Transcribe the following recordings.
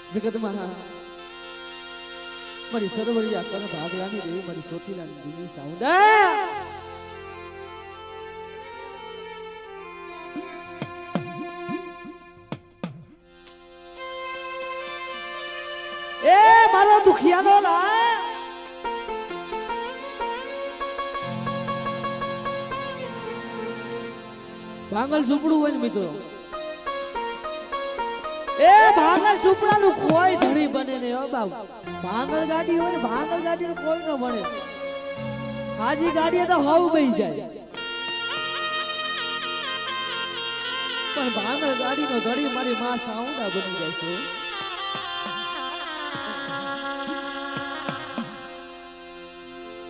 જગતમાં મારી સરવરિયા કર ભાગલાની દેવી મારી સોટીલાની દેવી સાઉન્ડા એ મારો દુખિયાનો લા ભાંગલ ઝૂંપડું હોય ને મિત્રો એ ભાંગલ ઝૂંપડાનું કોઈ ધણી બને ને ઓ બાબુ ભાંગલ ગાડી હોય ને ભાંગલ ગાડી કોઈ ન બને હાજી ગાડી તો હાવ બેસી જાય પણ ભાંગલ ગાડીનો ધણી મારી માં સાઉન્ડા બની જાય છે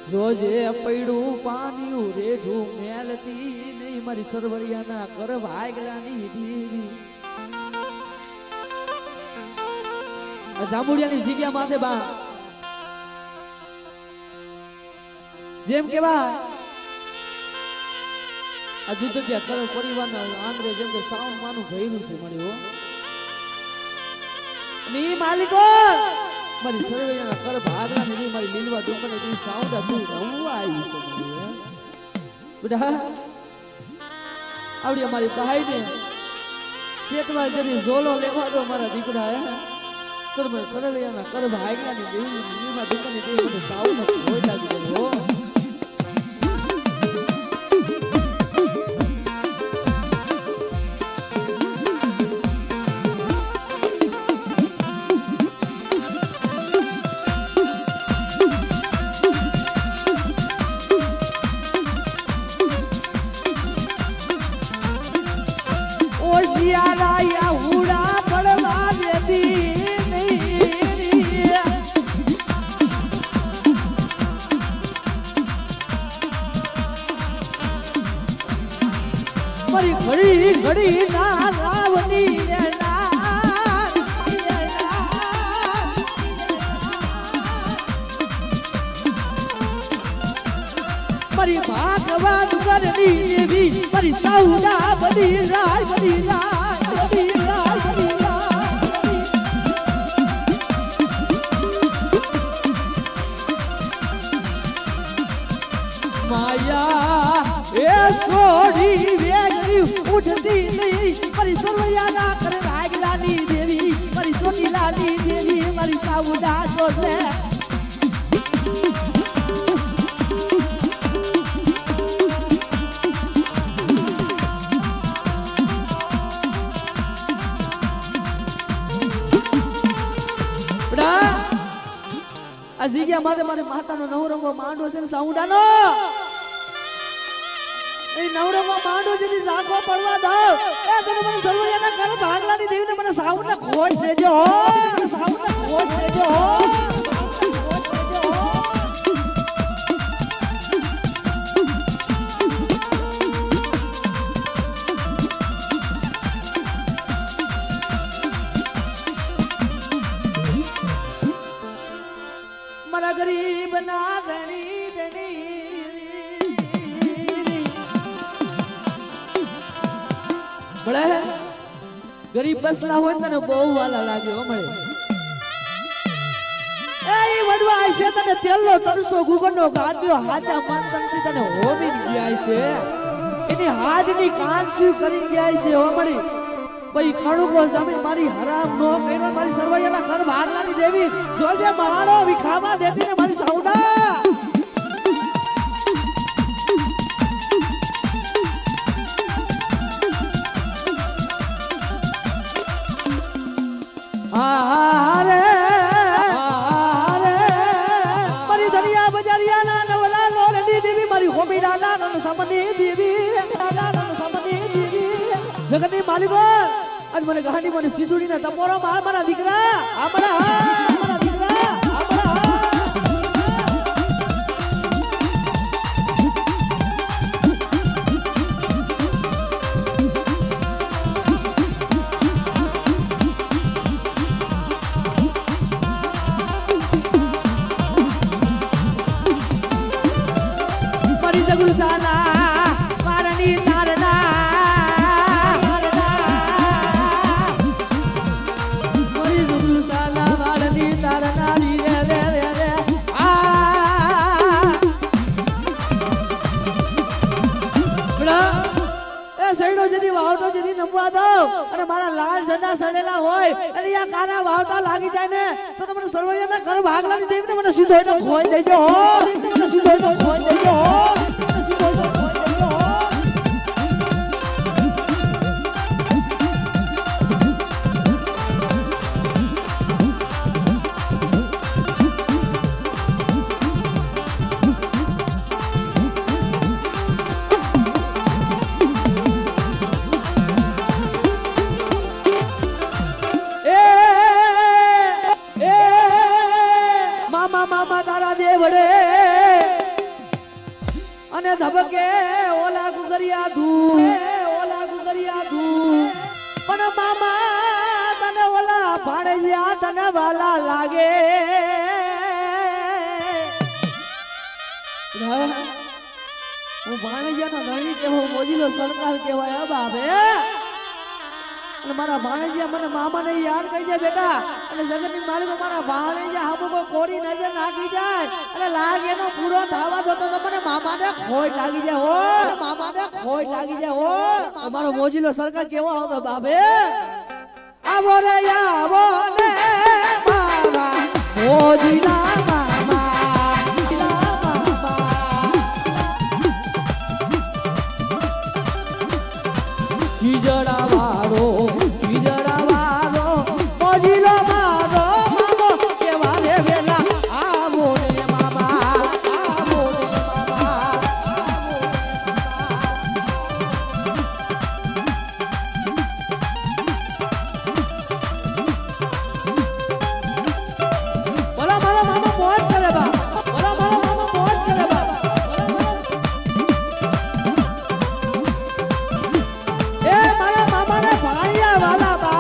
જોજે પડ્યું પાણીયું રેઢું મેલતી નહીં મારી સરવરિયાના કર ભાગલાની દેવી જાંબુડિયાની જગ્યા માથે બા જેમ કેવા આ દુધકિયા કર પરિવારના આંદ્રે જેમ કે સાઉન્ડ માનું ભયરું છે મારી હો અને ઈ માલિકો મારી સરવૈયાના કર ભાગલાની દેવી મારી લીલવા ડુંગરની દેવી સાઉન્ડ હતું રમવા આવી છે બેટા આવડી અમારી ભાઈને શેઠમાં જરી ઝોલો લેવા દો મારા દીકરા તો મેં સરવૈયાના કર ભાગલાની દેવી લીલવા ડુંગરની દેવી મને સાઉન્ડ હોય લાગી ગયો ઘડી ઘડી ના રાવની મારી ભાગવાદ કરની દેવી મારી સાઉડા બની રાય બની રાય બની રાય બની રાય માયા એ સોડી વેગરી ઉઠતી નહીં મારી સરવૈયાના કરે ભાગલાની દેવી મારી સોનીલાની દેવી મારી સાઉડા તો છે આ જગ્યા મારે મારે માતાનો નવરંગો માંડો છે ને સાઉડાનો એ નવરંગો માંડો જેની સાખો પડવા દો એ તને મને સરવૈયાના કર ભાગલાની દેવીને મને સાઉડા ખોટ દેજો મને સાઉડા ખોટ દેજો મારા ગરીબ ના ધણી ધણી બળે ગરીબ બસલા હોય તને બહુ વાલા લાગ્યો મળે એ વડવા આશે તને તેલનો તરસો ગુગરનો ગાડ્યો હાચા માનતનસી તને હોમી ગયા છે એની હાથની કાંસી કરી ગયા છે હો મળી ભાઈ ખાણુકો જમીન મારી હરામ નો કઈનો મારી સરવૈયાના ઘર ભાગલાની દેવી જોજે મારો વિખાવા દેતી ને મારી સાઉડા આરે મારી દરિયા બજારિયાના નવલા લોરડી દેવી મારી હોમીડા ના સમની દેવી દાદા સમની દેવી જગતની માલિકો આજ મને કહાની મને સીધુડી ના ટપોરો માર મારા દીકરા આપણા મારા દીકરા આપણા મારી જગુસાના મારની તારના મારી તુલસાના વાળની તારનારી રે રે રે રે એ સૈડો જેથી વાવટો જેથી નમવા દો અને મારા લાલ ઝંડા સડેલા હોય અને આ કાના વાવટા લાગી જાય ને તો તમને સર્વૈયાના ઘર ભાગલાની દેવીને મને સીધો એનો ખોઈ દેજો હો મને સીધો એનો ખોઈ દેજો હો મને સીધો એનો ખોઈ દેજો હો અને ધબકે ઓલા ગુગરિયા ધૂ પણ મામા તને ઓલા ભાણેજિયા તને વાલા લાગે હું ભાણેજિયાનો ધણી કેવો મોજીલો સરકાર કહેવાય બાપે અને મારા ભાણેજિયા મને મામાને યાદ કરી જાય બેટા અને જગતની માલિકો મારા ભાણેજિયા હામો કોરી નજર નાખી જાય અને લાગ એનો પૂરો થવા દો તો મને મામાને ખોટ લાગી જાય હો મામાને ખોટ લાગી જાય હો અમારો મોજીલો સરકાર કેવો આવતો બાપે આવો રે આવો ને મારા મોજીલા મામા હિજડા વાળો મોજીલો મારો મામો કેવા રે વેલા આવો રે મામા આવો રે મામા બોલા મારો મામા મોજ કરે બા બોલા મારો મામા મોજ કરે બા એ મારા મામાને ભાણિયા વાલા બા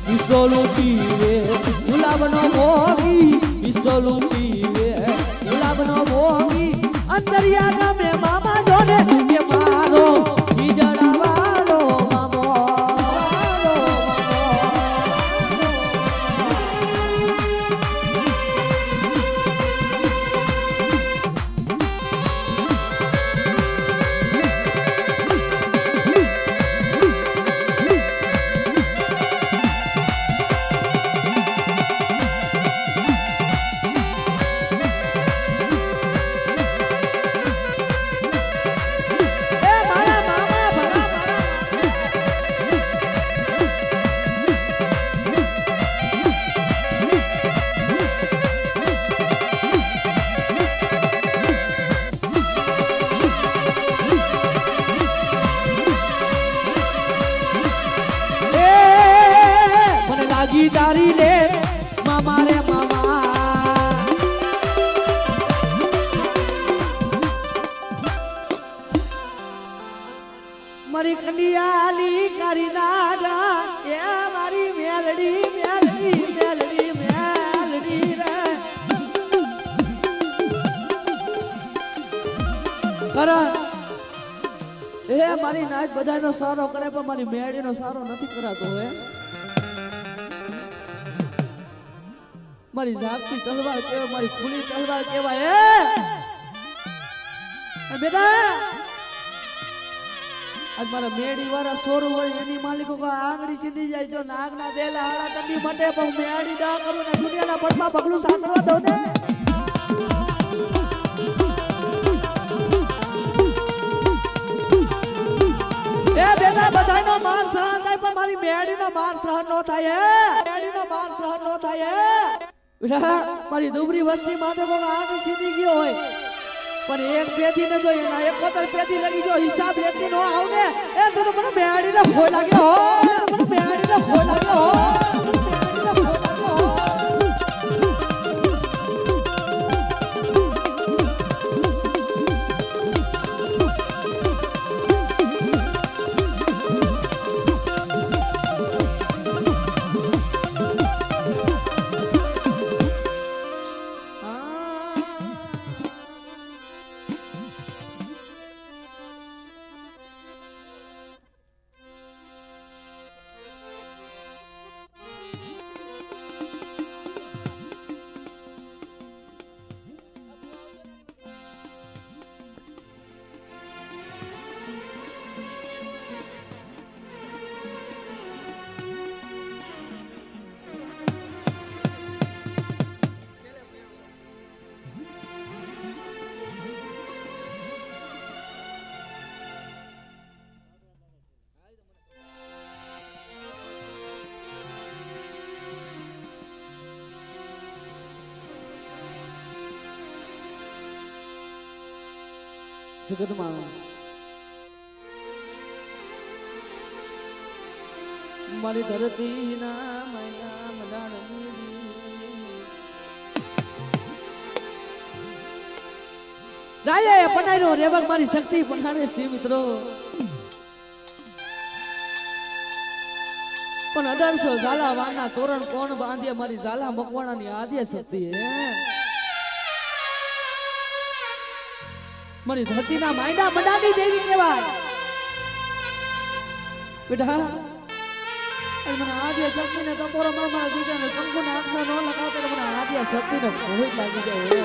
પિસ્તોલું પીવે ગુલાબનો ભોગી પિસ્તોલું પીવે ગુલાબનો ભોગી અંતરિયા ગામે મામા જોને કે મારો હિજડા વાળો મામો તારી લે મામા રે મામા મારી કનિયાલી કરી નાડા એ મારી મેલડી મેલડી મેલડી મેલડી રે કરણ એ મારી નાચ બધાનો સારો કરે પણ મારી મેળીનો સારો નથી કરાતો હે મારી જાગતી તલવાર કેવાય મારી ખુલી તલવાર કેવાય એ બેટા આજ મારા મેડી વાળા સોરું વળી એની માલિકો આંગળી સીધી જાય તો નાગના દેલા હાડા તંડી માટે પણ મેડી ના કરું ને દુનિયાના પટમાં પગલું સાસરવા દઉં ને એ બેટા બધાનો માર સહન થાય પણ મારી મેડીનો માર સહન નો થાય મેડીનો માર સહન નો થાય મારી દુબરી વસ્તી માટે કોઈ આંગળી સીધી ગયો હોય પણ એક પેધી ન જોઈ એના 71 પેધી લગી જો હિસાબ લેતી નો આવને એ તો મને મેડીને ફોય લાગ્યો હો મને મેડીને ફોય લાગ્યો હો મેડીને ફોય લાગ્યો હો જગતમાં મારી ધરતી ના મૈના મડાણની રાયે પનાઈનો રેવક મારી શક્તિ પખાણે છે મિત્રો પણ 1800 ઝાલા વાના તોરણ કોણ બાંધે મારી ઝાલા મકવાણાની આદ્ય શક્તિ હે મારી ધરતીના માયના મડાની દેવી કહેવાય બેટા મને આદ્ય શક્તિ ને તપોરો મારા દીકરાને કંકુના અક્ષર ન લગાવતો મને આદ્ય શક્તિ ને ભોય લાગી જાય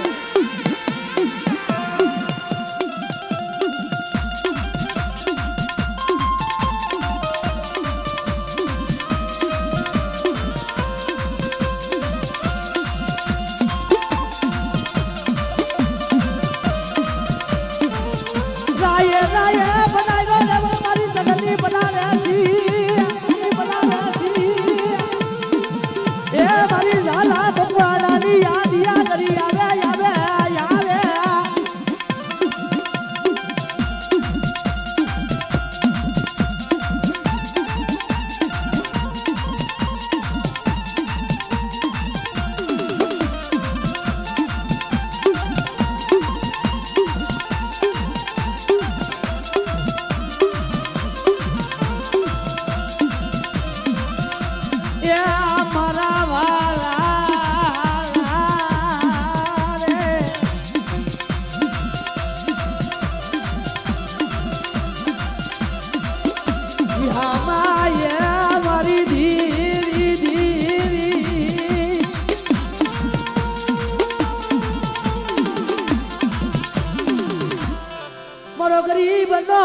ગરીબ નો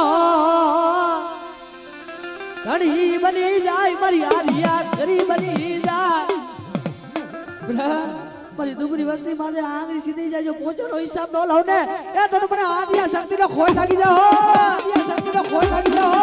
ધણી બની જાય મારી આલિયા ગરીબ બની જાય મારી દુબળી વસ્તી માથે આંગળી સીધી જાય જો પોચોનો હિસાબ ન લાવ ને એ તો મને આદિયા શક્તિ નો ખોટ લાગી જાઓ આદિયા શક્તિ નો ખોટ લાગી જાઓ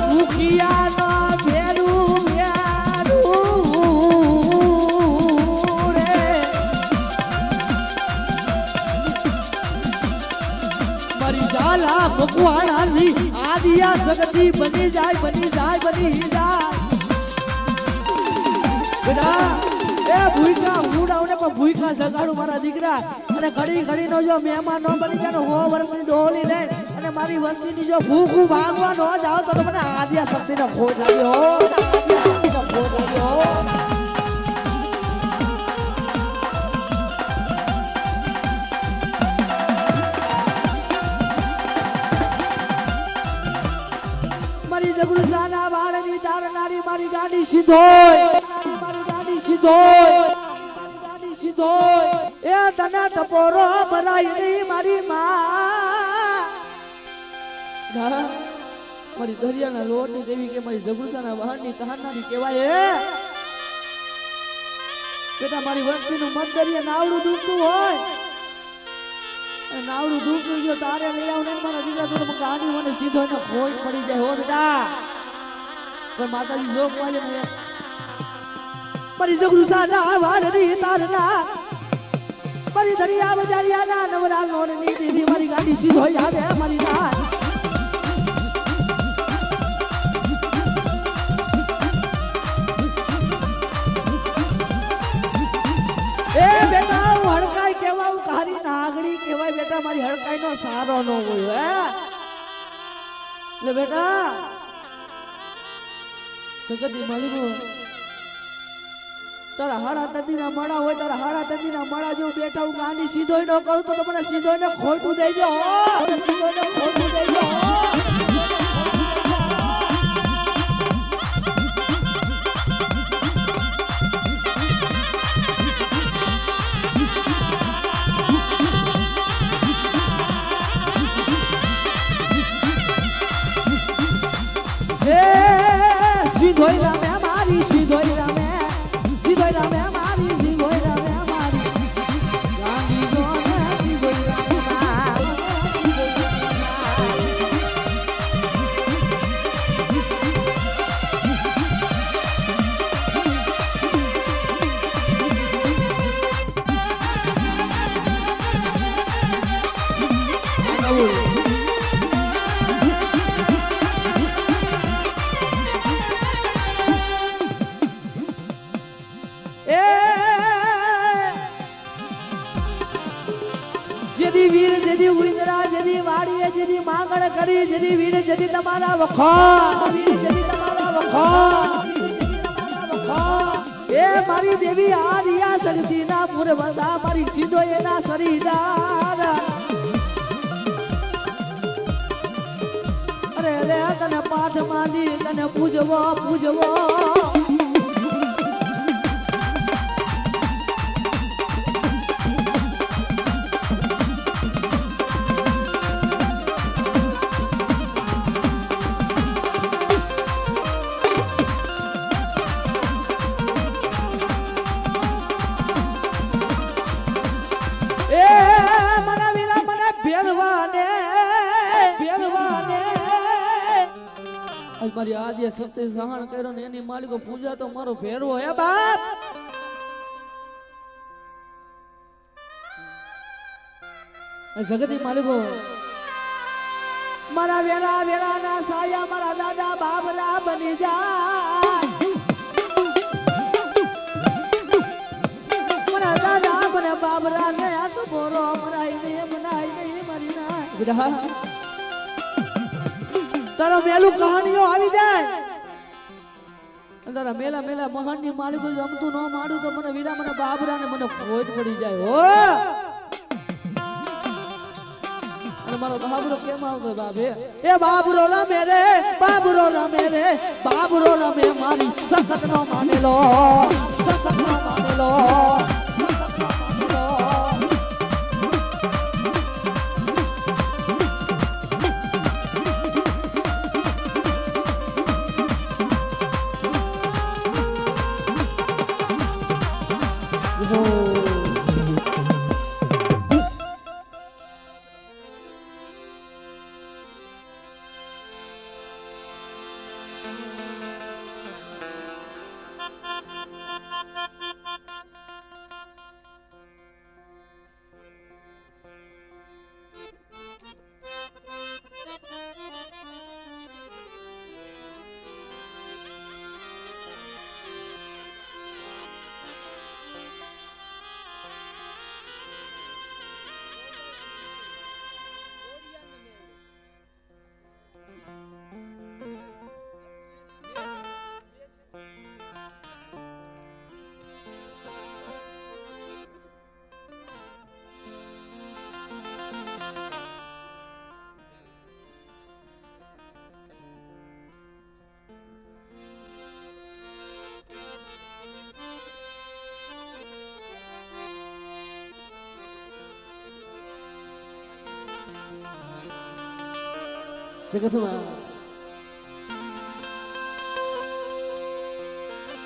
ભૂખિયા ના ભેરું રે મારી ઝાલા મકવાણાની આદિયા શક્તિ બની જાય બની જાય બની જાય બેટા એ ભૂખા ઉડાવને પણ ભૂખા સગાડું મારા દીકરા અને ઘડી ઘડી નો જો મહેમાન નો બની જાય 100 વર્ષની ડોલી લે અને મારી વસ્તીની જો ભૂખું ભાગવા ન જાવ તો મને આદ્યા શક્તિનો ખોટ લાગ્યો આદ્યા શક્તિનો ખોટ લાગ્યો મારી જગુસાના વાળની તારનારી મારી ગાડી સીધોય મારી ગાડી સીધોય મારી ગાડી સીધોય એ તને તપોરો ભરાઈ મારી માં મારી દરિયાના લોટની દેવી કે મારી જગુસાના વાહનની તહારનારી કહેવાય બેટા મારી વસ્તીનું મત દરિયા નાવડું ડૂબતું હોય અને નાવડું ડૂબતું ગયો તારે લઈ આવ ને મારા દીકરા તો ગાડી મને સીધો ને ખોટ પડી જાય હો બેટા પણ માતાજી જોગ વાજે ને મારી જગુસાના વાહનની તારના મારી દરિયા બજારિયાના નવરા લોટની દેવી મારી ગાડી સીધો આવે મારી ના એ બેટા હું હડકાઈ કેવા હું તારી નાગડી કહેવાય બેટા મારી હડકાઈ નો સારો ન હોય લે બેટા સગતી માલિકો તારા હાડા તંદીના માળા હોય તારા હાડા તંદીના માળા જેવું બેઠા હું ગાંડી સીધો ન કરું તો મને સીધો ને ખોટું દેજો સીધો ને ખોટું દેજો સીધોઈલા મે મારી સીધોઈલા મે સીધોઈલા મે મારી સીધોઈલા મે મારી ગાંધી જો ને સીધોઈલા મે મારી જેદી વીર જેદી ઉઈંદરા જેદી વાડીએ જેદી માંગણ કરી જેદી વીર જેદી તમારા વખોણ વીર જેદી તમારા વખોણ એ મારી દેવી આ રિયા શક્તિ ના પુરવંદા મારી સીધો એના શરીદાર અરે રે તને પાઠ માંડી તને પૂજવો પૂજવો મારી આદિ સસ્તે સહાણ કર્યો ને એની માલિકો પૂજા તો મારો ભેરવો હે બાપ જગતી માલિકો મારા વેલા વેલા ના સાયા મારા દાદા બાબરા બની જાય મારા દાદા મને બાબરા ને આ તો બોરો મનાઈ નહીં મારી ના તારા મેલું કહાનીઓ આવી જાય તારા મેલા મેલા મહાન ની માલિકો જમતું ન માડું તો મને વીરા મને બાબરા ને મને ખોજ પડી જાય હો અને મારો બાબરો કેમ આવતો બાબે એ બાબરો રમે રે બાબરો રમે રે બાબરો રમે મારી સખત નો માનેલો સખત નો માનેલો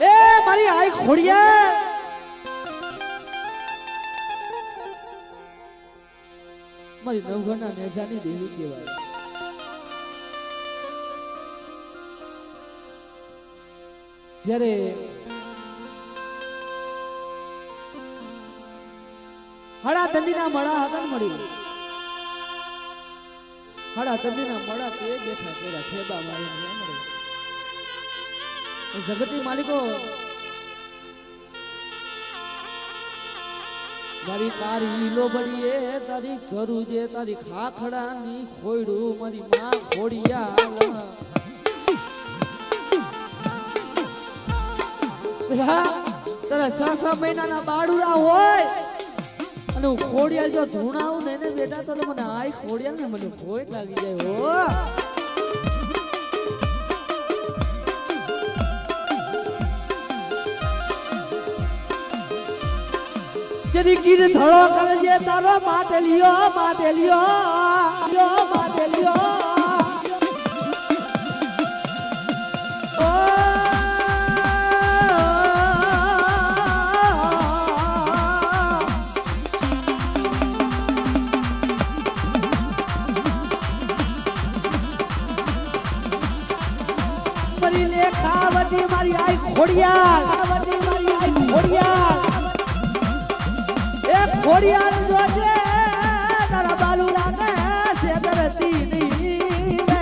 એ મારી આઈ ખોડિયા મારી નવઘના નેજાની દેવી કહેવાય જ્યારે હળા તંદીના મળા હતા ને મળી હળા તંદીના મળા તે બેઠા કર્યા ઠેબા મારી મળે જગતની માલિકો મારી કારી લોબડીએ તારી જરૂર છે તારી ખાખડાની ખોયડું મારી માં ખોડિયા તારા 6 મહિનાના બાળુડા હોય અને હું ખોડિયાલ જો ધૂણાવું ને બેટા તો મને આય ખોડિયાલ ને મને ખોટ લાગી જાય હો જરી ગીર ધળો કરે છે તારો માટેલિયો માટેલિયો માટેલિયો મરીને ખાવતી મારી આઈ ખોડિયાલ ખાવતી મારી આઈ ખોડિયાલ ખોડિયાલ જોજે તારા બાલુડા ને સેદરતી ની રે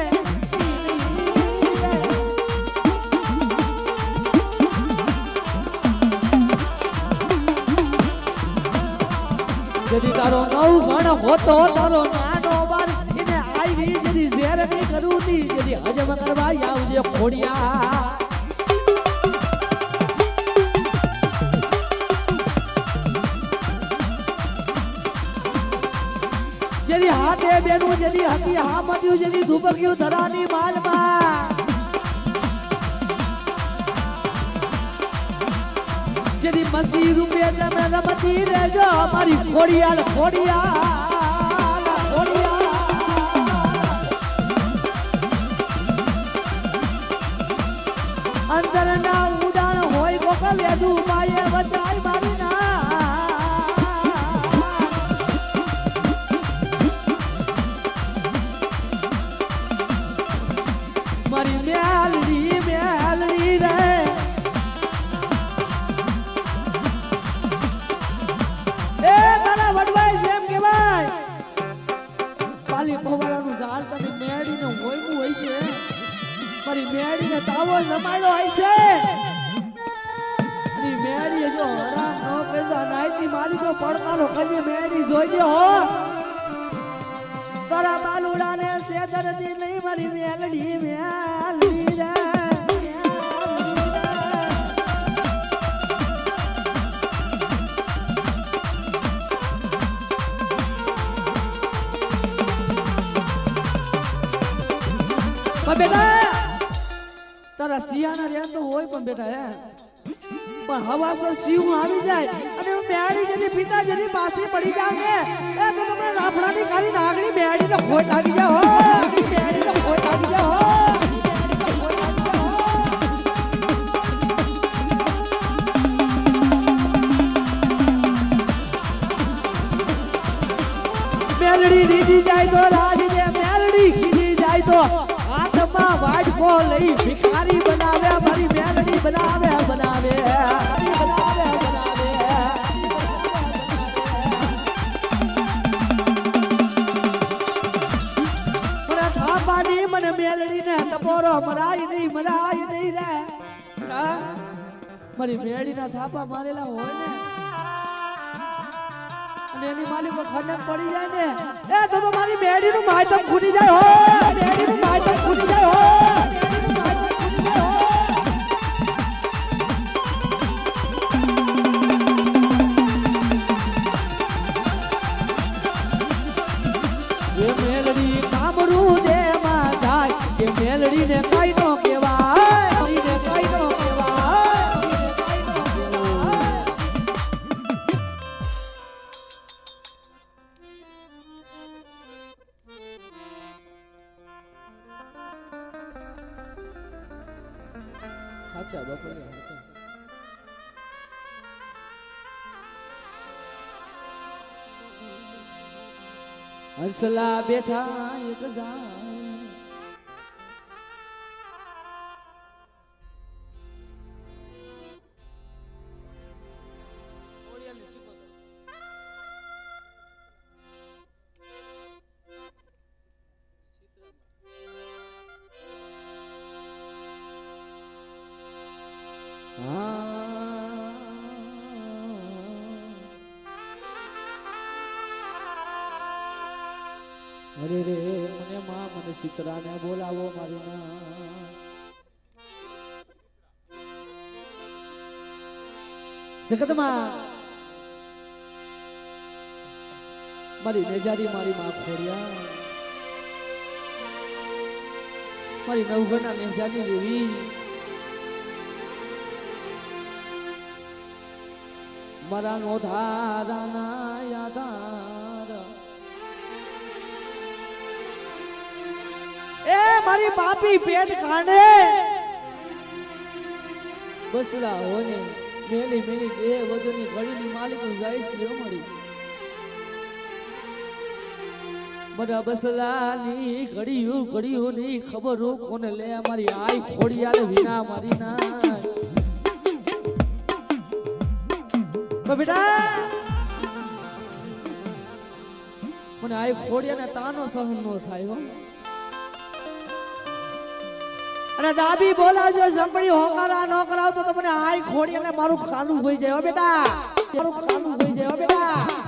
જદી તારો નવ ગણ હોતો તારો નાનો બાર એને આવી જદી ઝેર ની કરુતી જદી હજમ કરવા આવજે ખોડિયા જેદી હાથે બેનું જેદી હતી હા મટ્યું જેદી ધુબક્યું ધરાની માલમાં જેદી મસી રૂપે તમે રમતી રહેજો મારી ખોડિયાલ ખોડિયાલ ખોડિયાલ અંદર ના ઉડાન હોય કોક વેદુ માયે બચાય મારી ના મારી મેલડી મેલડી રે એ તારા વડવાય છે એમ કેવાય પાલી પવાળાનું ઝાડ તને મેળીને હોયનું હોય છે મારી મેળીને તાવો જમાડ્યો હોય છે અને મેળી જો હરા ન પેદા નાઈતી મારી જો પડકારો કજે મેળી જોઈજે હો તારા બાલુડાને સેદરતી નહીં મારી મેલડી મેલડી રે બેટા તારા સિયાના રેન તો હોય પણ બેટા હે પણ હવાસર સિંહ આવી જાય અને મેળી જેની પિતા જેની પાસે પડી જાવ ને એ તો તમને રાફડાની કાળી નાગણી મેળીને ખોટ લાગી જાય હો મેળીને ખોટ લાગી જાય હો મેલડી રીધી જાય તો રાજી દે મેલડી ખીધી જાય તો હાથમાં વાડકો લઈ ભિખારી બનાવે મારી મેલડી બનાવે બનાવે મને મેલડી ને ટપોરો મરાય નહીં રે મારી મેલડી ના થાપા મારેલા હોય ને અને એની માલિકો ખંડક પડી જાય ને એ તો મારી મેલડી નું માયતમ ખૂટી જાય હો મેલડી નું માયતમ ખૂટી જાય હો એ મેલડી કામરું દે માં જાય એ મેલડી ને કઈ નો કેવાય ને કઈ નો કેવાય હાચા બાપા હાચા હંસલા બેઠા એક જાય અરે રે મને માં મને સીતરાને બોલાવો મારી ના જગતમાં મારી નેજારી મારી માં ખોડિયા મારી નવઘના નેજારી દેવી મારા નો ધારાના યાદાર એ મારી બાપી પેટ ખાંડે બસડા હોને મેલી મેલી દે વધુની ઘડીની માલિક જાય છે અમારી બધા બસલાની ઘડીયું ની ખબર કોને લે મારી આઈ ખોડિયાલે વિના મારી ના બેટા મને આઈ ખોડિયાને તાનો સહન નો થાય હો અને દાબી બોલાવજો સંભળી હોકારા ન કરાવતો તો મને આઈ ખોડિયાને મારું ખાનું હોઈ જાય હો બેટા મારું ખાનું હોઈ જાય હો બેટા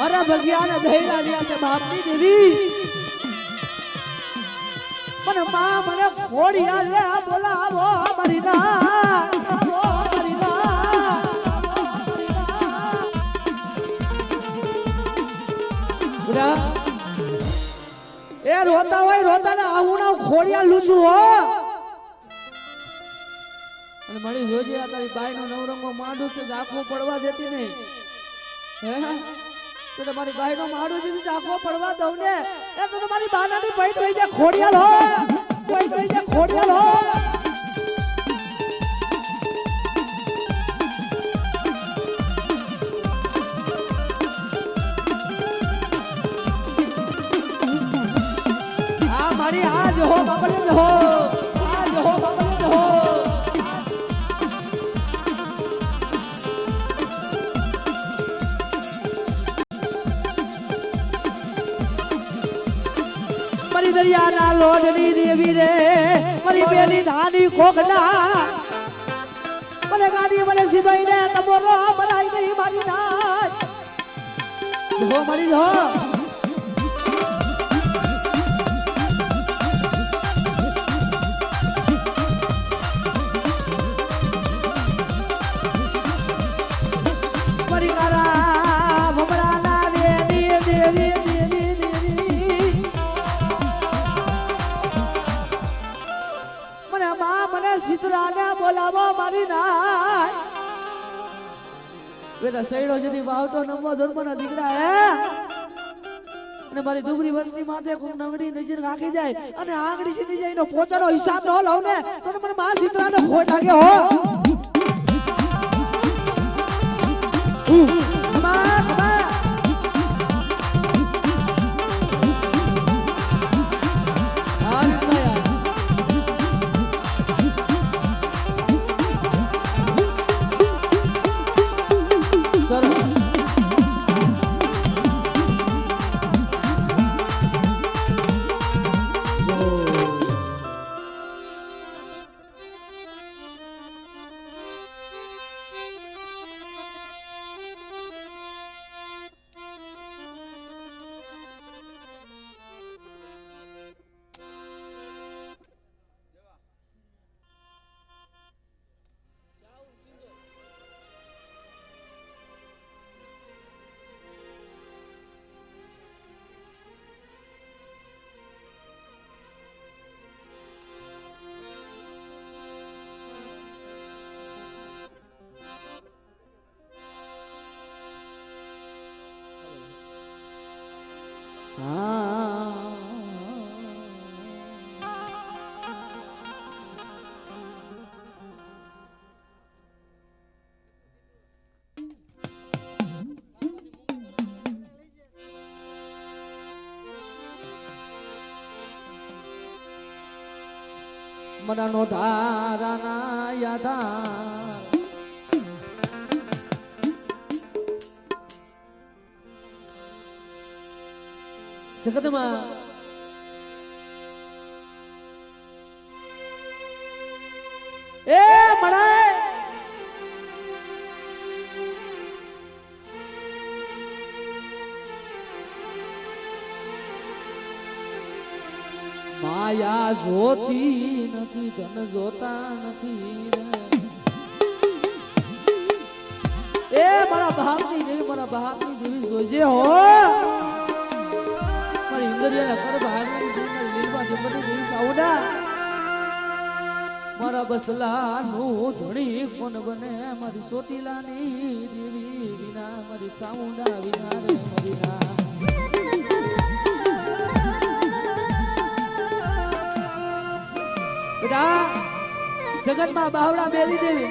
अरे भगियान धैर्य लिया से बापनी देवी मन मां मन खोड़िया ले बोला वो मरी ना वो मरी ना ए रोता ना आऊ ना खोड़िया लूचू हो અને મળી જોજે આ તારી બાઈ નો નવરંગો માડું છે ઝાખો પડવા દેતી નહીં હે તો તમારી બાઈ નો માડું છે ઝાખો પડવા દઉં ને એ તો તમારી બાનાની પેટ થઈ જાય ખોડિયાલ હો કોઈ થઈ જાય ખોડિયાલ હો આ મારી આજ હો બાપલે જ હો આજ હો બાપલે જ હો दरिया ना लोडली देवी रे मरी बेली धानी खोखला मने गाड़ी मने सीधोई रे तमोरो मराई नहीं मारी ना हो मरी हो मरी करा भमरा ना देवी देवी સીતરાને બોલાવો મારી ના બેટા સૈડો જદી વાવટો નમો ધર્મના દીકરા હે અને મારી દુબરી વસ્તી માથે ખૂબ નવડી નજર રાખી જાય અને આંગળી સીધી જાય નો પોતાનો હિસાબ ન લાવ ને તો મને માં સીતરાને ખોટ લાગે હો મનનો ધારાના યાદા સખતમાં એ મળાય માયા જોતી નથી ધન જોતા નથી એ મારા બાપની દેવી જોજે હો મારી ઇન્દ્રિયના કર ભાગની દેવી લીલવા જમની દેવી સાઉડા મારા બસલાનું ધણી કોણ બને મારી સોટીલાની દેવી વિના મારી સાઉડા વિના રે મરી ના જગતમાં બાવડા મેલી દેવી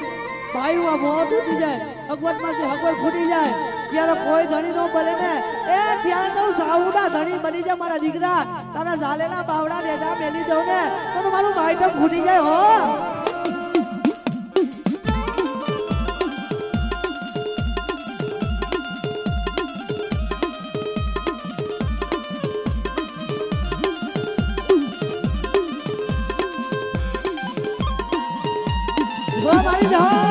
ભાઈમાં મોં તૂટી જાય અગવટમાં છે હગવટ ફૂટી જાય ત્યારે કોઈ ધણી નો બને ને એ ત્યારે તો સાઉડા ધણી બની જાય મારા દીકરા તારા ઝાલેલા બાવડા રેડા મેલી દઉં ને તો મારું માઈટમ ફૂટી જાય હો મારી જાઓ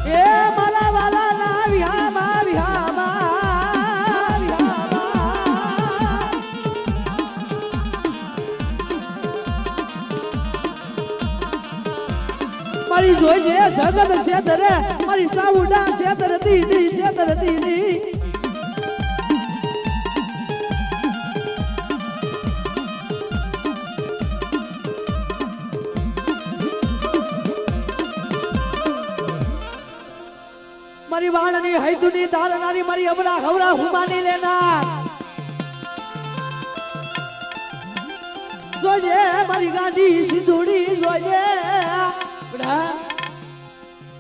એ મારા વાલા ના વિહામાં મારી જોઈ છે જગત સેતરે મારી સાઉડા સેતર દીની સેતર દીની મારી વાણની હૈદુની તારનારી મારી અબરા હવરા હુમાની લેનાર જોજે મારી ગાંડી સિસુડી જોજે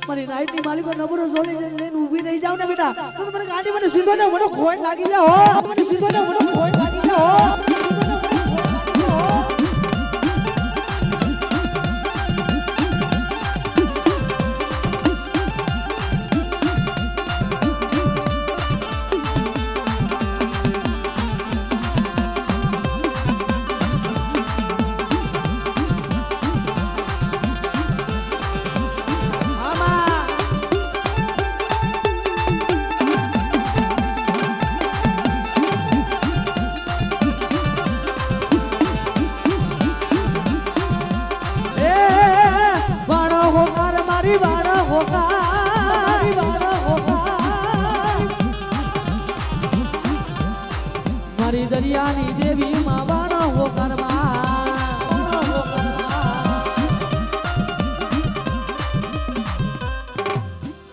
મારી નાઈટની માલિકો નબરો સોલી લઈને ઊભી રહી જાવ ને બેટા તો મને ગાડી મને સીધો ને મને ખોટ લાગી જાય હો મને સીધો ને મને ખોટ લાગી જાય હો મારી દરિયાની દેવી માં વાણો હો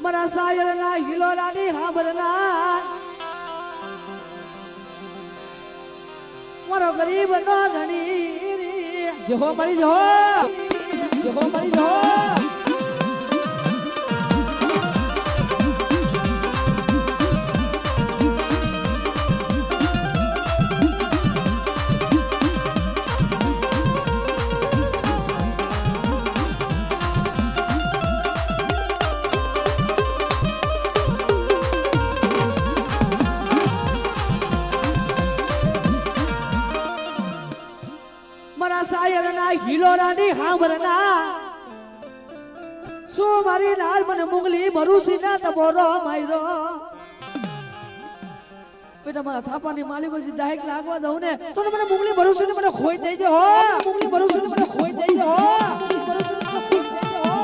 મારા સાયર ના હિલોરાની હાબરના મારો ગરીબ નો ધણી જો મરી જો મારા સાયરના હિલોરાની હાંભરના શું મારી નાર મને મુગલી ભરૂસી ના તબોરો માયરો બેટા મારા થાપાની માલિકો જે દાયક લાગવા દઉં ને તો મને મુગલી ભરૂસી ને મને ખોઈ દેજો હો મુગલી ભરૂસી ને મને ખોઈ દેજો હો મુગલી ભરૂસી ને મને ખોઈ દેજો હો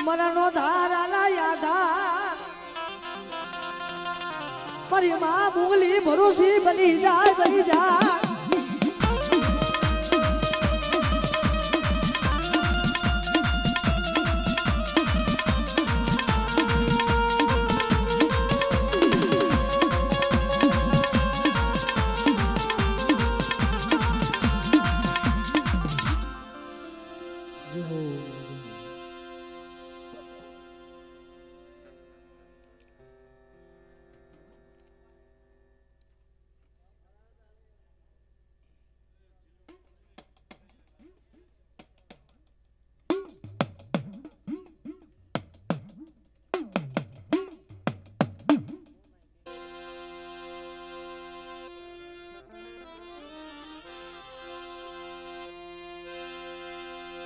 મનનો ધારાના યાદા મારી માં મુગલી ભરોસી બની જાય બની જાય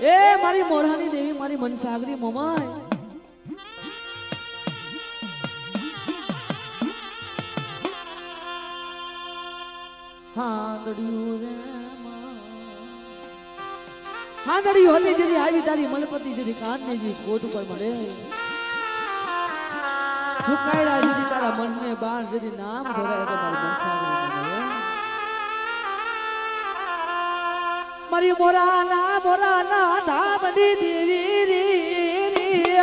એ મારી મોરાની દેવી મારી મનસાગરી મોમાય હાંદડિયું હતી જેથી આવી તારી મલપતિ જેથી કાનની જે કોટ ઉપર મળે ઝુકાયડા જેથી તારા મનને બાર જેથી નામ ધરાવે તો મારી મનસાગરી મળે મારી મોરાના ધામની દેવી રી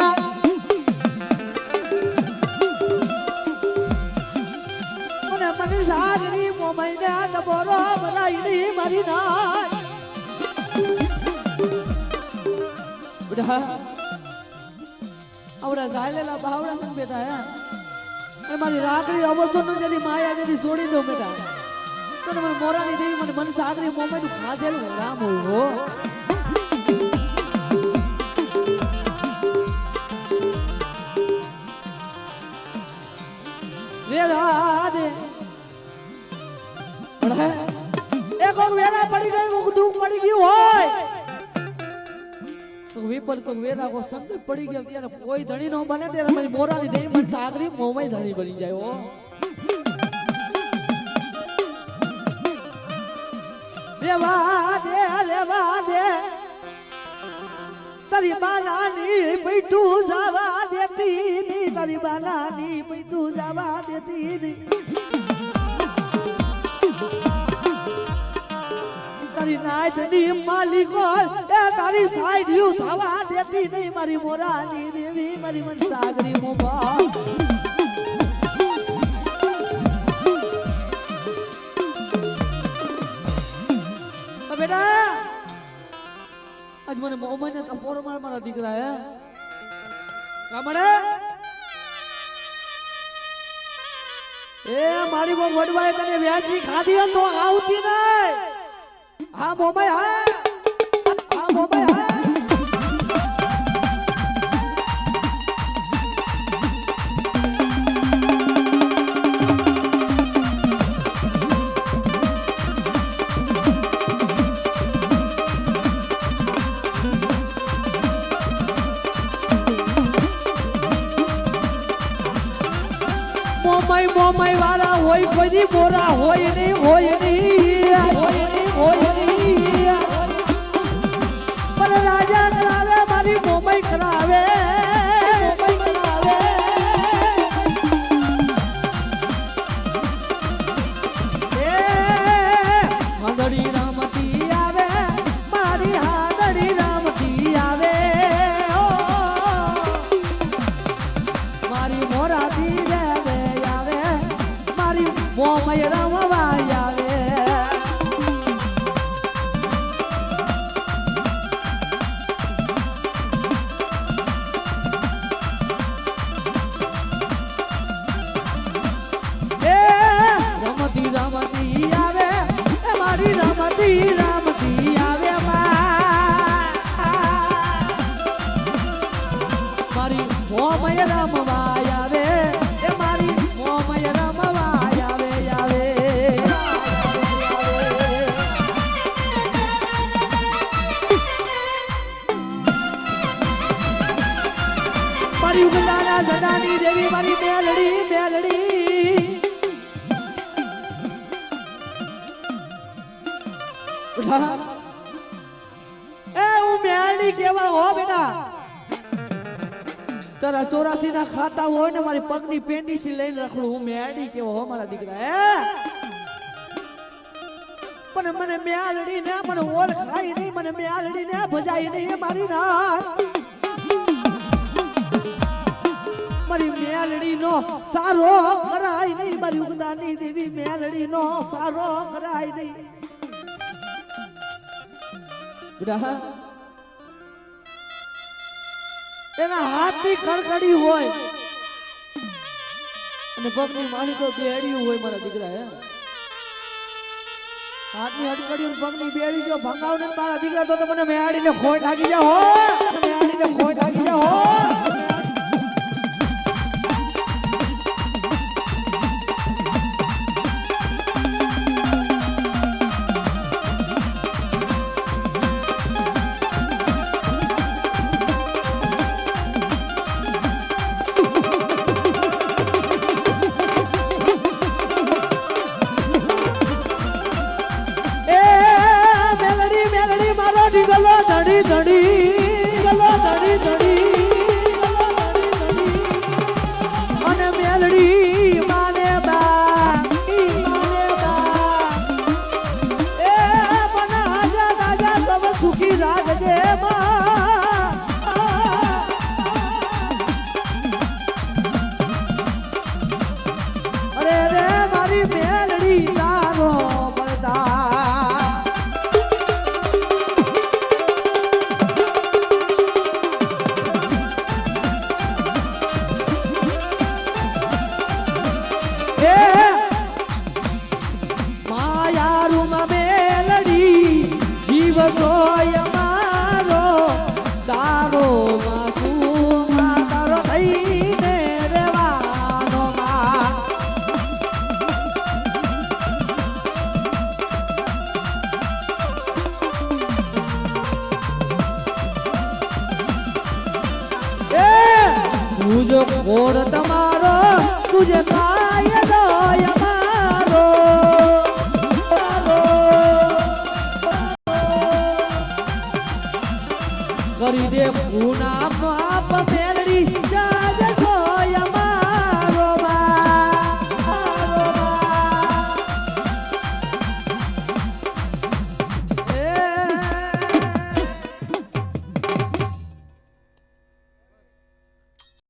મને મને સાગરી મોમૈયા બોરો બનાઈ મારી નાય બડા આવડા ઝાલેલા બાવડા સંગ બેઠા હે અને મારી રાખડી અવસરનો જેથી માયા જેથી છોડી દો બેટા તો મને મોરાની દેવી મને મન સાગરી મોમેનું ખાધેલું રામ હો વેલા દે એક ઓર વેલા પડી ગયું દુઃખ પડી ગયું હોય તો વિપદ કો વેલા કો સંકટ પડી ગયો ત્યારે કોઈ ધણી નો બને ત્યારે મારી મોરાની દેવી મન સાગરી મોમય ધણી બની જાય હો રેવા દે તારી બાલાની પૈઠું જવા દેતી ની તારી બાલાની પૈઠું જવા દેતી ની તારી નાયતની માલિકો એ તારી સાઈડ્યું થવા દેતી નહીં મારી મોરાની દેવી મારી મનસાગરી મોબા બેટા આજ મને મોહમ્મદ કપોર મારા દીકરા હે કામડે એ મારી બહુ વડવાએ તને વ્યાજી ખાધી તો આવતી નહીં હા મોમાઈ હા મોમાઈ હા મોમાઈ વાળા હોય કોઈ બોરા હોય નહીં પણ રાજા કરાવે મારી મોમાઈ કરાવે હાંદડી રામતી આવે મારી હાંદડી રામતી આવે મારી મોરાતી આવે મારી મોમાઈ રમવા આવે રમતી આવે મારી રમતી આવે મારી મોમાઈ રમવા આવે મારી મોમાઈ રમવા આવે મારી ઉગલાના સદાની દેવી મારી મેલડી એ હું મેલડી કેવા હો બેટા તારા 84 ના ખાતા હોય ને મારી પગની પેન્ડિસી લઈને રખડું હું મેડી કેવો હો મારા દીકરા હે પણ મને મેલડી ને મને ઓળખાય નહીં મને મેલડી ને ભજાય નહીં મારી ના મારી મેલડી નો સારો કરાય નહીં મારી ઉગદાની દેવી મેલડી નો સારો કરાય નહીં બુડા એના હાથની કડકડી હોય અને પગની માણી તો બેડી હોય મારા દીકરા હે હાથની હડકડી પગની બેડી જો ભંગાવ ને મારા દીકરા તો મને મેળીને ખોટ લાગી જા હો મેળીને ખોટ લાગી જા હો तुझे कोड तमारो तुझे